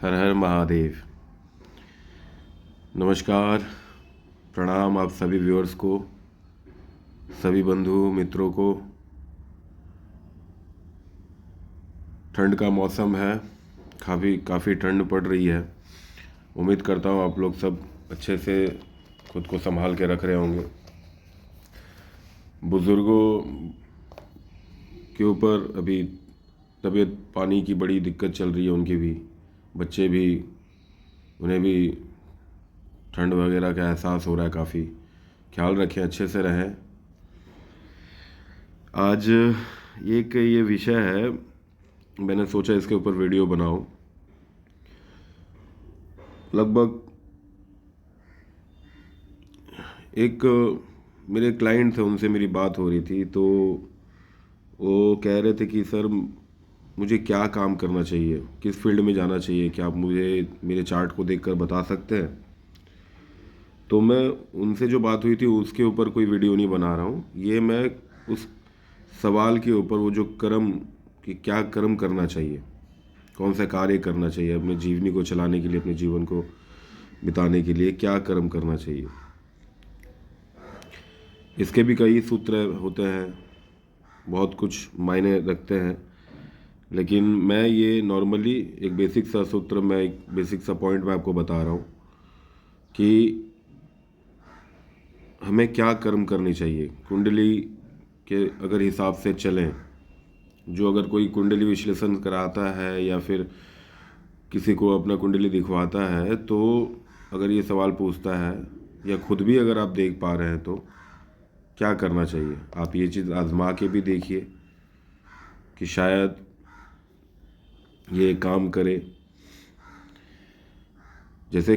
हर हर महादेव। नमस्कार, प्रणाम आप सभी व्यूअर्स को, सभी बंधु मित्रों को। ठंड का मौसम है, काफ़ी ठंड पड़ रही है। उम्मीद करता हूँ आप लोग सब अच्छे से खुद को संभाल के रख रहे होंगे। बुज़ुर्गों के ऊपर अभी तबीयत पानी की बड़ी दिक्कत चल रही है, उनकी भी, बच्चे भी, उन्हें भी ठंड वगैरह का एहसास हो रहा है। काफ़ी ख्याल रखें, अच्छे से रहें। आज ये विषय है, मैंने सोचा इसके ऊपर वीडियो बनाऊं। लगभग एक मेरे क्लाइंट थे, उनसे मेरी बात हो रही थी, तो वो कह रहे थे कि सर मुझे क्या काम करना चाहिए, किस फील्ड में जाना चाहिए, क्या आप मुझे मेरे चार्ट को देखकर बता सकते हैं? तो मैं उनसे जो बात हुई थी उसके ऊपर कोई वीडियो नहीं बना रहा हूँ। ये मैं उस सवाल के ऊपर, वो जो कर्म, कि क्या कर्म करना चाहिए, कौन सा कार्य करना चाहिए अपने जीवनी को चलाने के लिए, अपने जीवन को बिताने के लिए क्या कर्म करना चाहिए। इसके भी कई सूत्र होते हैं, बहुत कुछ मायने रखते हैं, लेकिन मैं ये नॉर्मली एक बेसिक सा सूत्र, मैं एक बेसिक सा पॉइंट मैं आपको बता रहा हूँ कि हमें क्या कर्म करनी चाहिए। कुंडली के अगर हिसाब से चलें, जो अगर कोई कुंडली विश्लेषण कराता है या फिर किसी को अपना कुंडली दिखवाता है, तो अगर ये सवाल पूछता है, या खुद भी अगर आप देख पा रहे हैं, तो क्या करना चाहिए। आप ये चीज़ आजमा के भी देखिए कि शायद ये काम करे। जैसे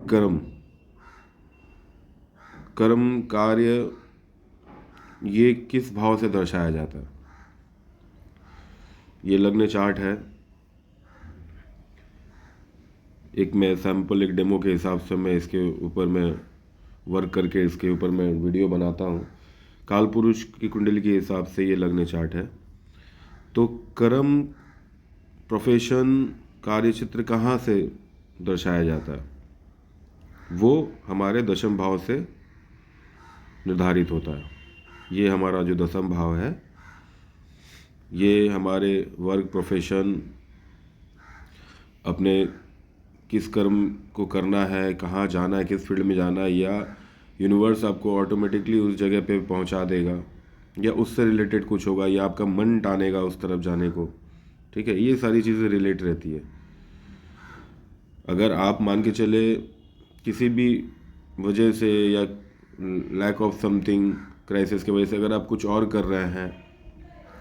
कर्म कार्य, ये किस भाव से दर्शाया जाता है। ये लग्न चार्ट है, एक मैं सैंपल, एक डेमो के हिसाब से मैं इसके ऊपर मैं वर्क करके इसके ऊपर मैं वीडियो बनाता हूँ। काल पुरुष की कुंडली के हिसाब से ये लग्न चार्ट है। तो कर्म, प्रोफेशन, कार्य क्षेत्र कहाँ से दर्शाया जाता है, वो हमारे दशम भाव से निर्धारित होता है। ये हमारा जो दशम भाव है, ये हमारे वर्क, प्रोफेशन, अपने किस कर्म को करना है, कहाँ जाना है, किस फील्ड में जाना है, या यूनिवर्स आपको ऑटोमेटिकली उस जगह पे पहुंचा देगा, या उससे रिलेटेड कुछ होगा, या आपका मन टानेगा उस तरफ जाने को। ठीक है, ये सारी चीज़ें रिलेट रहती है। अगर आप मान के चले किसी भी वजह से, या लैक ऑफ समथिंग, क्राइसिस की वजह से, अगर आप कुछ और कर रहे हैं,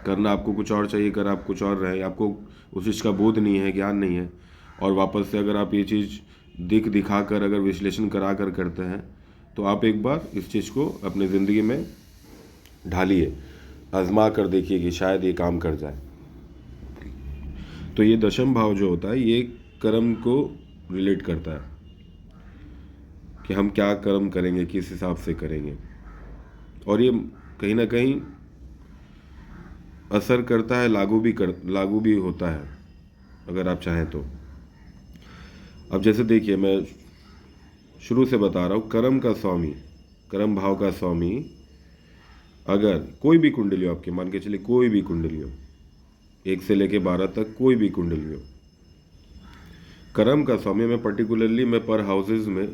करना आपको कुछ और चाहिए, कर आप कुछ और रहे, आपको उस चीज़ का बोध नहीं है, ज्ञान नहीं है, और वापस से अगर आप ये चीज़ दिखाकर, अगर विश्लेषण करा कर करते हैं, तो आप एक बार इस चीज़ को अपनी ज़िंदगी में ढालिए, आजमा कर देखिए कि शायद ये काम कर जाए। तो ये दशम भाव जो होता है, ये कर्म को रिलेट करता है कि हम क्या कर्म करेंगे, किस हिसाब से करेंगे, और ये कहीं ना कहीं असर करता है, लागू भी होता है, अगर आप चाहें तो। अब जैसे देखिए, मैं शुरू से बता रहा हूँ, कर्म का स्वामी, कर्म भाव का स्वामी, अगर कोई भी कुंडली हो आपकी, मान के चलिए कोई भी कुंडली हो, 1 से लेके 12 तक कोई भी कुंडली हो, कर्म का स्वामी में पर्टिकुलरली मैं पर हाउसेज में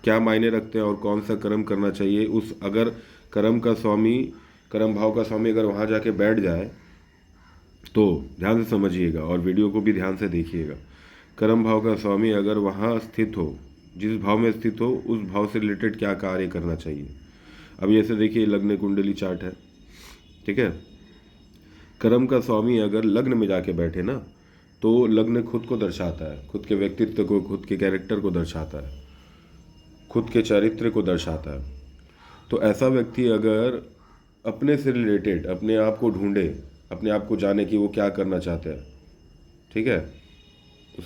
क्या मायने रखते हैं और कौन सा कर्म करना चाहिए, उस अगर कर्म का स्वामी, कर्म भाव का स्वामी अगर वहाँ जाके बैठ जाए, तो ध्यान से समझिएगा और वीडियो को भी ध्यान से देखिएगा। कर्म भाव का स्वामी अगर वहाँ स्थित हो, जिस भाव में स्थित हो, उस भाव से रिलेटेड क्या कार्य करना चाहिए। अब जैसे देखिए, लग्न कुंडली चार्ट है, ठीक है। कर्म का स्वामी अगर लग्न में जाके बैठे ना, तो लग्न खुद को दर्शाता है, खुद के व्यक्तित्व को, खुद के कैरेक्टर को दर्शाता है, खुद के चरित्र को दर्शाता है। तो ऐसा व्यक्ति अगर अपने से रिलेटेड अपने आप को ढूंढे, अपने आप को जाने कि वो क्या करना चाहते हैं, ठीक है,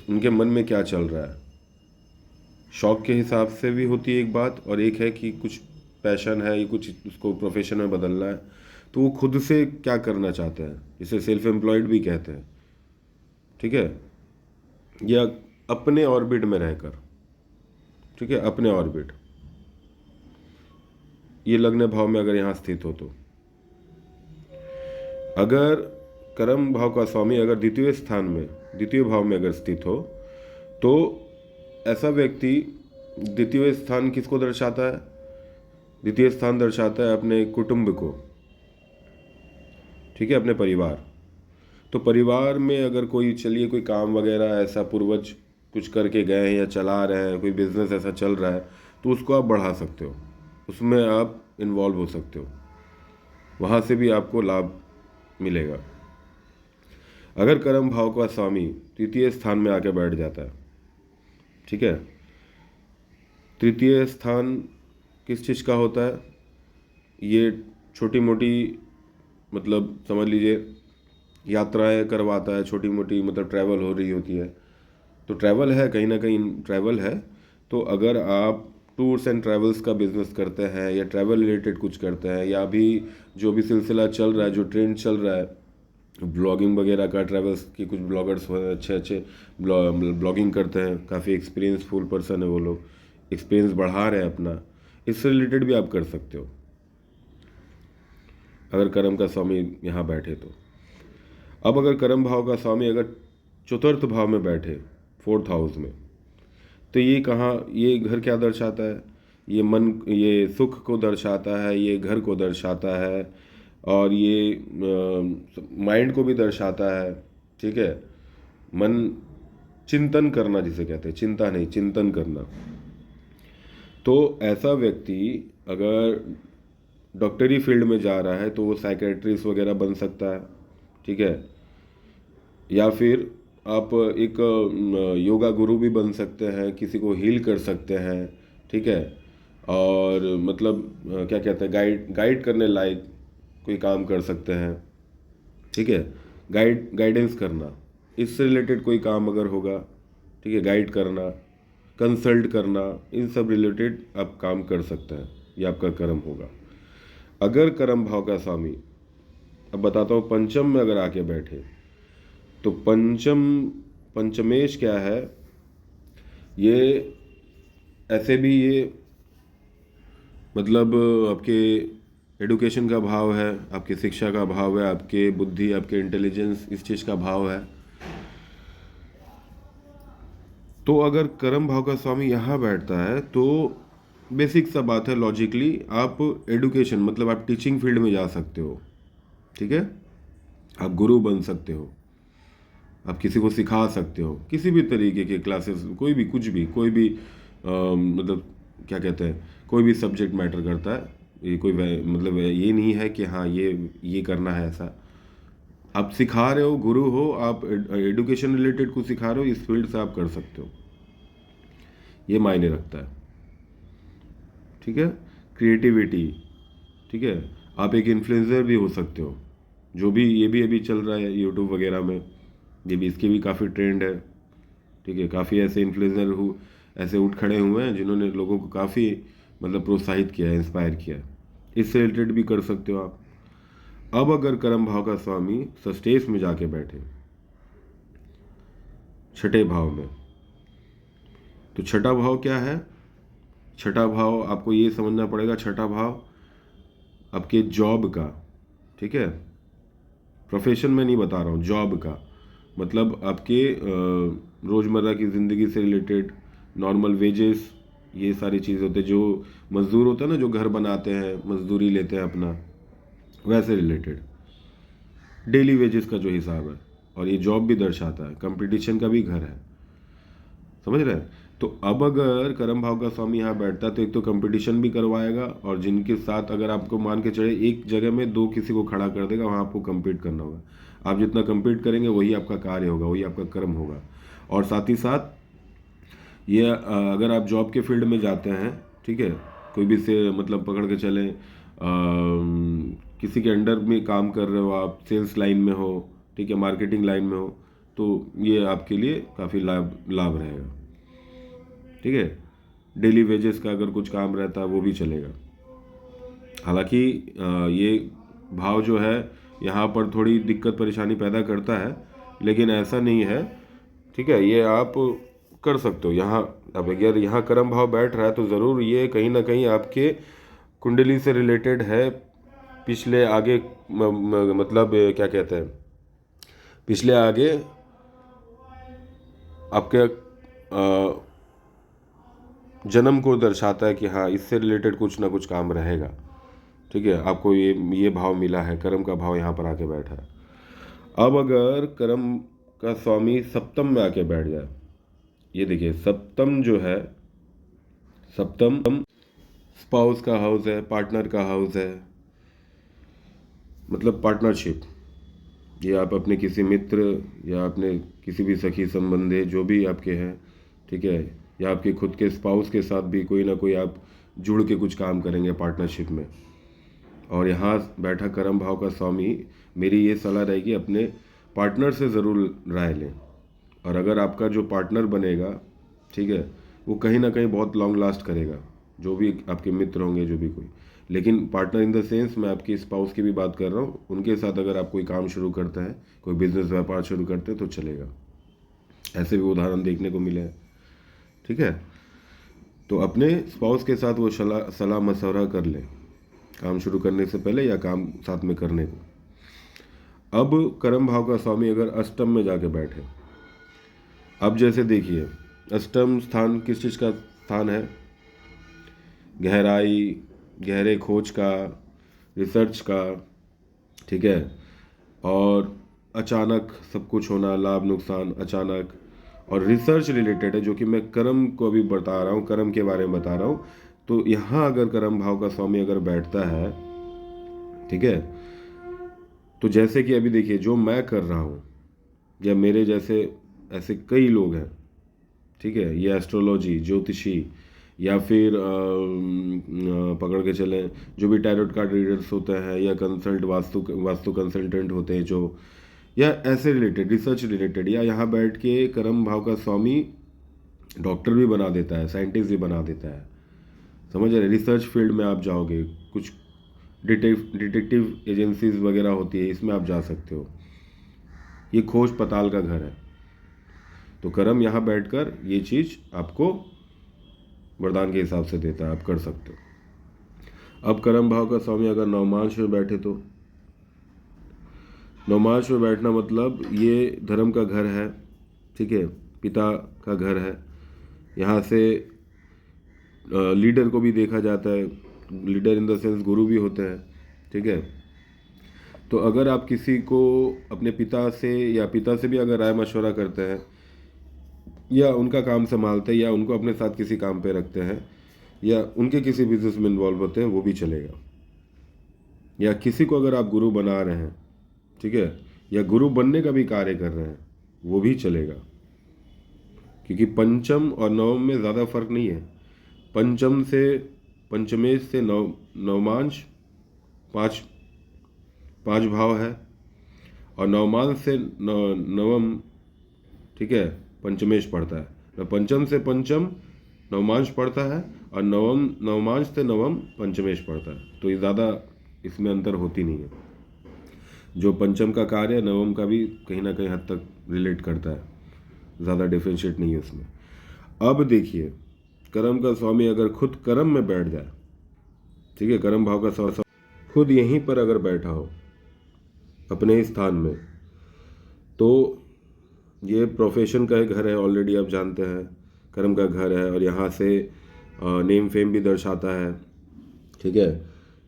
उनके मन में क्या चल रहा है, शौक के हिसाब से भी होती है एक बात, और एक है कि कुछ पैशन है, या कुछ उसको प्रोफेशन में बदलना है, तो वो खुद से क्या करना चाहते हैं, इसे सेल्फ एम्प्लॉयड भी कहते हैं, ठीक है। या अपने ऑर्बिट में रहकर, ठीक है, अपने ऑर्बिट, ये लग्न भाव में अगर यहाँ स्थित हो तो। अगर कर्म भाव का स्वामी अगर द्वितीय स्थान में, द्वितीय भाव में अगर स्थित हो तो ऐसा व्यक्ति, द्वितीय स्थान किसको दर्शाता है? द्वितीय स्थान दर्शाता है अपने कुटुंब को, ठीक है, अपने परिवार। तो परिवार में अगर कोई, चलिए कोई काम वगैरह ऐसा पूर्वज कुछ करके गए हैं या चला रहे हैं, कोई बिजनेस ऐसा चल रहा है, तो उसको आप बढ़ा सकते हो, उसमें आप इन्वॉल्व हो सकते हो, वहाँ से भी आपको लाभ मिलेगा। अगर कर्म भाव का स्वामी तृतीय स्थान में आके बैठ जाता है, ठीक है, तृतीय स्थान किस चीज़ का होता है? ये छोटी मोटी, मतलब समझ लीजिए यात्राएं करवाता है, छोटी मोटी मतलब ट्रैवल हो रही होती है, तो ट्रैवल है, कहीं ना कहीं ट्रैवल है। तो अगर आप टूर्स एंड ट्रैवल्स का बिजनेस करते हैं या ट्रैवल रिलेटेड कुछ करते हैं, या अभी जो भी सिलसिला चल रहा है, जो ट्रेंड चल रहा है ब्लॉगिंग वगैरह का, ट्रैवल्स के कुछ ब्लॉगर्स अच्छे अच्छे ब्लॉगिंग करते हैं, काफ़ी एक्सपीरियंसफुल पर्सन है वो लोग, एक्सपीरियंस बढ़ा रहे हैं अपना, इससे रिलेटेड भी आप कर सकते हो अगर कर्म का स्वामी यहाँ बैठे तो। अब अगर कर्म भाव का स्वामी अगर चतुर्थ भाव में बैठे, फोर्थ हाउस में, तो ये कहाँ, ये घर क्या दर्शाता है? ये मन, ये सुख को दर्शाता है, ये घर को दर्शाता है, और ये माइंड को भी दर्शाता है, ठीक है। मन, चिंतन करना जिसे कहते हैं, चिंता नहीं, चिंतन करना। तो ऐसा व्यक्ति अगर डॉक्टरी फील्ड में जा रहा है तो वो साइकेट्रिस्ट वगैरह बन सकता है, ठीक है, या फिर आप एक योगा गुरु भी बन सकते हैं, किसी को हील कर सकते हैं, ठीक है, और मतलब क्या कहते हैं, गाइड करने लायक कोई काम कर सकते हैं, ठीक है, गाइडेंस करना, इससे रिलेटेड कोई काम अगर होगा, ठीक है, गाइड करना, कंसल्ट करना, इन सब रिलेटेड आप काम कर सकते हैं, ये आपका कर्म होगा। अगर कर्म भाव का स्वामी, अब बताता हूँ, पंचम में अगर आके बैठे तो पंचमेश क्या है? ये ऐसे भी ये मतलब आपके एडुकेशन का भाव है, आपकी शिक्षा का भाव है, आपके बुद्धि, आपके इंटेलिजेंस, इस चीज़ का भाव है। तो अगर कर्म भाव का स्वामी यहाँ बैठता है तो बेसिक सा बात है, लॉजिकली आप एडुकेशन मतलब आप टीचिंग फील्ड में जा सकते हो, ठीक है, आप गुरु बन सकते हो, आप किसी को सिखा सकते हो, किसी भी तरीके के क्लासेस, कोई भी, कुछ भी, कोई भी मतलब क्या कहते हैं, कोई भी सब्जेक्ट मैटर करता है, ये कोई मतलब ये नहीं है कि हाँ ये करना है, ऐसा आप सिखा रहे हो, गुरु हो आप, एडुकेशन रिलेटेड कुछ सिखा रहे हो, इस फील्ड से आप कर सकते हो, ये मायने रखता है, ठीक है। क्रिएटिविटी, ठीक है, आप एक इन्फ्लुएंसर भी हो सकते हो, जो भी ये भी अभी चल रहा है यूट्यूब वगैरह में, ये भी, इसकी भी काफ़ी ट्रेंड है, ठीक है, काफ़ी ऐसे इन्फ्लुएंसर ऐसे उठ खड़े हुए हैं जिन्होंने लोगों को काफ़ी मतलब प्रोत्साहित किया है, इंस्पायर किया है, इससे रिलेटेड भी कर सकते हो आप। अब अगर कर्म भाव का स्वामी सस्टेस में जाके बैठे, छठे भाव में, तो छठा भाव क्या है? छठा भाव आपको ये समझना पड़ेगा, छठा भाव आपके जॉब का, ठीक है, प्रोफेशन में नहीं बता रहा हूँ, जॉब का मतलब आपके रोज़मर्रा की ज़िंदगी से रिलेटेड नॉर्मल वेजेस, ये सारी चीज़ होते हैं, जो मज़दूर होता है ना, जो घर बनाते हैं, मजदूरी लेते हैं अपना, वैसे रिलेटेड डेली वेजेस का जो हिसाब है, और ये जॉब भी दर्शाता है, कंपटीशन का भी घर है, समझ रहे हैं। तो अब अगर कर्म भाव का स्वामी यहाँ बैठता है तो एक तो कंपटीशन भी करवाएगा, और जिनके साथ अगर आपको मान के चले एक जगह में दो किसी को खड़ा कर देगा, वहाँ आपको compete करना होगा, आप जितना compete करेंगे वही आपका कार्य होगा, वही आपका कर्म होगा। और साथ ही साथ ये अगर आप जॉब के फील्ड में जाते हैं, ठीक है, कोई भी से मतलब पकड़ के चलें, किसी के अंडर में काम कर रहे हो आप, सेल्स लाइन में हो, ठीक है, मार्केटिंग लाइन में हो, तो ये आपके लिए काफ़ी लाभ रहेगा, ठीक है। डेली वेजेस का अगर कुछ काम रहता है वो भी चलेगा। हालांकि ये भाव जो है यहाँ पर थोड़ी दिक्कत परेशानी पैदा करता है, लेकिन ऐसा नहीं है, ठीक है, ये आप कर सकते हो यहाँ। अब अगर यहाँ कर्म भाव बैठ रहा है तो ज़रूर ये कहीं ना कहीं आपके कुंडली से रिलेटेड है। पिछले आगे मतलब क्या कहते हैं, पिछले आगे आपके जन्म को दर्शाता है कि हाँ इससे रिलेटेड कुछ ना कुछ काम रहेगा। ठीक है, आपको ये भाव मिला है, कर्म का भाव यहाँ पर आके बैठा है। अब अगर कर्म का स्वामी सप्तम में आके बैठ जाए, ये देखिए सप्तम जो है, सप्तम स्पाउस का हाउस है, पार्टनर का हाउस है, मतलब पार्टनरशिप। ये आप अपने किसी मित्र या अपने किसी भी सखी संबंधी जो भी आपके हैं, ठीक है, या आपके खुद के स्पाउस के साथ भी कोई ना कोई आप जुड़ के कुछ काम करेंगे पार्टनरशिप में। और यहाँ बैठा कर्म भाव का स्वामी, मेरी ये सलाह रहेगी अपने पार्टनर से ज़रूर राय लें। और अगर आपका जो पार्टनर बनेगा, ठीक है, वो कहीं ना कहीं बहुत लॉन्ग लास्ट करेगा, जो भी आपके मित्र होंगे, जो भी कोई। लेकिन पार्टनर इन द सेंस मैं आपकी स्पाउस की भी बात कर रहा हूँ, उनके साथ अगर आप कोई काम शुरू करते हैं, कोई बिजनेस व्यापार शुरू करते हैं तो चलेगा। ऐसे भी उदाहरण देखने को मिले हैं। ठीक है, तो अपने स्पाउस के साथ वो सलाह मशवरा कर लें काम शुरू करने से पहले या काम साथ में करने को। अब कर्म भाव का स्वामी अगर अष्टम में जाके बैठे, अब जैसे देखिए अष्टम स्थान किस चीज़ का स्थान है? गहराई, गहरे खोज का, रिसर्च का, ठीक है, और अचानक सब कुछ होना, लाभ नुकसान अचानक, और रिसर्च रिलेटेड है, जो कि मैं कर्म को अभी बता रहा हूँ, कर्म के बारे में बता रहा हूँ। तो यहाँ अगर कर्म भाव का स्वामी अगर बैठता है, ठीक है, तो जैसे कि अभी देखिए जो मैं कर रहा हूँ या मेरे जैसे ऐसे कई लोग हैं, ठीक है, ये एस्ट्रोलॉजी, ज्योतिषी, या फिर पकड़ के चलें जो भी टैरोट कार्ड रीडर्स होते हैं, या वास्तु कंसल्टेंट होते हैं जो, या ऐसे रिलेटेड रिसर्च रिलेटेड, या यहाँ बैठ के कर्म भाव का स्वामी डॉक्टर भी बना देता है, साइंटिस्ट भी बना देता है। समझ रहे? रिसर्च फील्ड में आप जाओगे, कुछ डिटेक्टिव एजेंसीज वगैरह होती है, इसमें आप जा सकते हो। ये खोज पताल का घर है। तो कर्म यहाँ बैठकर ये चीज़ आपको वरदान के हिसाब से देता है, आप कर सकते हो। अब कर्म भाव का स्वामी अगर नवमांश में बैठे, तो नवमांश में बैठना मतलब ये धर्म का घर है, ठीक है, पिता का घर है। यहाँ से लीडर को भी देखा जाता है, लीडर इन द सेंस गुरु भी होते हैं, ठीक है। तो अगर आप किसी को अपने पिता से या पिता से भी अगर राय मशवरा करते हैं, या उनका काम संभालते हैं, या उनको अपने साथ किसी काम पे रखते हैं, या उनके किसी बिजनेस में इन्वॉल्व होते हैं, वो भी चलेगा। या किसी को अगर आप गुरु बना रहे हैं, ठीक है, या गुरु बनने का भी कार्य कर रहे हैं, वो भी चलेगा। क्योंकि पंचम और नवम में ज़्यादा फर्क नहीं है। पंचम से पंचमेश से नवमांश पाँच भाव है, और नवमांश से नवम, ठीक है, पंचमेश पड़ता है। तो पंचम से पंचम नवमांश पड़ता है, और नवमांश से नवम पंचमेश पड़ता है। तो ये ज़्यादा इसमें अंतर होती नहीं है। जो पंचम का कार्य नवम का भी कहीं ना कहीं हद तक रिलेट करता है, ज़्यादा डिफ्रेंशिएट नहीं है उसमें। अब देखिए कर्म का स्वामी अगर खुद कर्म में बैठ जाए, ठीक है, कर्म भाव का स्वामी खुद यहीं पर अगर बैठा हो अपने ही स्थान में, तो ये प्रोफेशन का एक घर है, ऑलरेडी आप जानते हैं, कर्म का घर है। और यहाँ से नेम फेम भी दर्शाता है, ठीक है।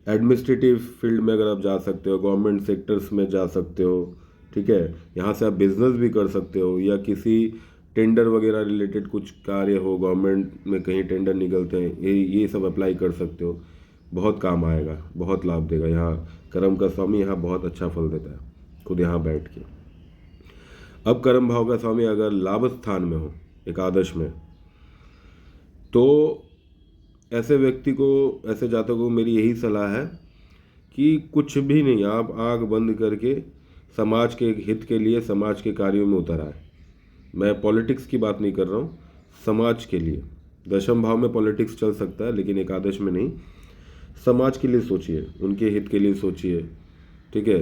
एडमिनिस्ट्रेटिव फील्ड में अगर आप जा सकते हो, गवर्नमेंट सेक्टर्स में जा सकते हो, ठीक है, यहाँ से आप बिजनेस भी कर सकते हो, या किसी टेंडर वगैरह रिलेटेड कुछ कार्य हो, गवर्नमेंट में कहीं टेंडर निकलते हैं, ये सब अप्लाई कर सकते हो। बहुत काम आएगा, बहुत लाभ देगा। यहाँ कर्म का स्वामी यहाँ बहुत अच्छा फल देता है खुद यहाँ बैठ के। अब कर्म भाव का स्वामी अगर लाभ स्थान में हो, एकादश में, तो ऐसे व्यक्ति को, ऐसे जातकों को मेरी यही सलाह है कि कुछ भी नहीं, आप आँख बंद करके समाज के हित के लिए, समाज के कार्यों में उतर आए। मैं पॉलिटिक्स की बात नहीं कर रहा हूँ, समाज के लिए। दशम भाव में पॉलिटिक्स चल सकता है, लेकिन एकादश में नहीं। समाज के लिए सोचिए, उनके हित के लिए सोचिए, ठीक है।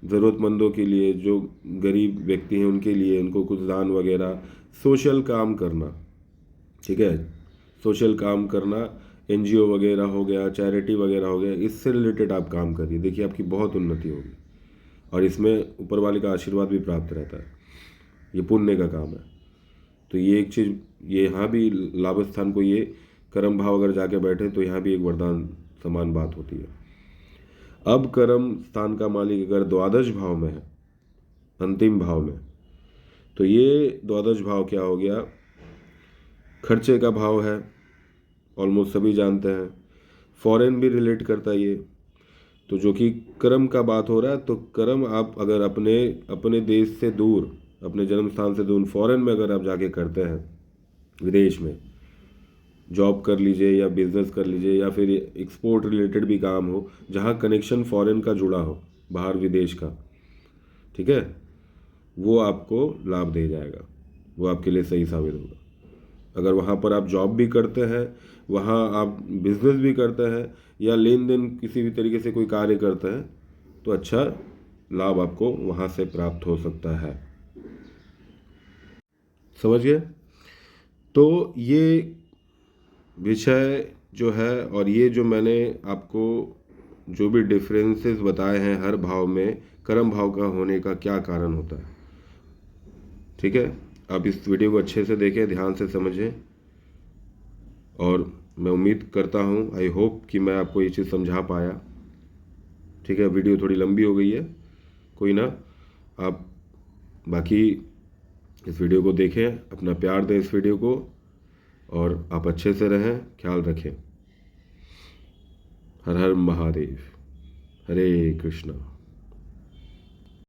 ज़रूरतमंदों के लिए, जो गरीब व्यक्ति हैं उनके लिए, उनको कुछ दान वगैरह, सोशल काम करना, ठीक है, सोशल काम करना, एनजीओ वगैरह हो गया, चैरिटी वगैरह हो गया, इससे रिलेटेड आप काम करिए, देखिए आपकी बहुत उन्नति होगी और इसमें ऊपर वाले का आशीर्वाद भी प्राप्त रहता है। ये पुण्य का काम है। तो ये एक चीज़, ये यहाँ भी लाभ स्थान को ये कर्म भाव अगर जाके बैठे तो यहाँ भी एक वरदान समान बात होती है। अब कर्म स्थान का मालिक अगर द्वादश भाव में है, अंतिम भाव में, तो ये द्वादश भाव क्या हो गया, खर्चे का भाव है, ऑलमोस्ट सभी जानते हैं। फॉरेन भी रिलेट करता है ये, तो जो कि कर्म का बात हो रहा है, तो कर्म आप अगर अपने देश से दूर, अपने जन्म स्थान से दूर फॉरेन में अगर आप जाके करते हैं, विदेश में जॉब कर लीजिए या बिजनेस कर लीजिए या फिर एक्सपोर्ट रिलेटेड भी काम हो, जहाँ कनेक्शन फॉरेन का जुड़ा हो, बाहर विदेश का, ठीक है, वो आपको लाभ दे जाएगा, वो आपके लिए सही साबित होगा। अगर वहाँ पर आप जॉब भी करते हैं, वहाँ आप बिजनेस भी करते हैं या लेन देन किसी भी तरीके से कोई कार्य करते हैं, तो अच्छा लाभ आपको वहाँ से प्राप्त हो सकता है। समझ गए? तो ये विषय जो है और ये जो मैंने आपको जो भी डिफरेंसेस बताए हैं हर भाव में कर्म भाव का होने का क्या कारण होता है, ठीक है, आप इस वीडियो को अच्छे से देखें, ध्यान से समझें और मैं उम्मीद करता हूँ, आई होप कि मैं आपको ये चीज़ समझा पाया। ठीक है, वीडियो थोड़ी लंबी हो गई है, कोई ना, आप बाकी इस वीडियो को देखें, अपना प्यार दें इस वीडियो को और आप अच्छे से रहें, ख्याल रखें। हर हर महादेव, हरे कृष्णा।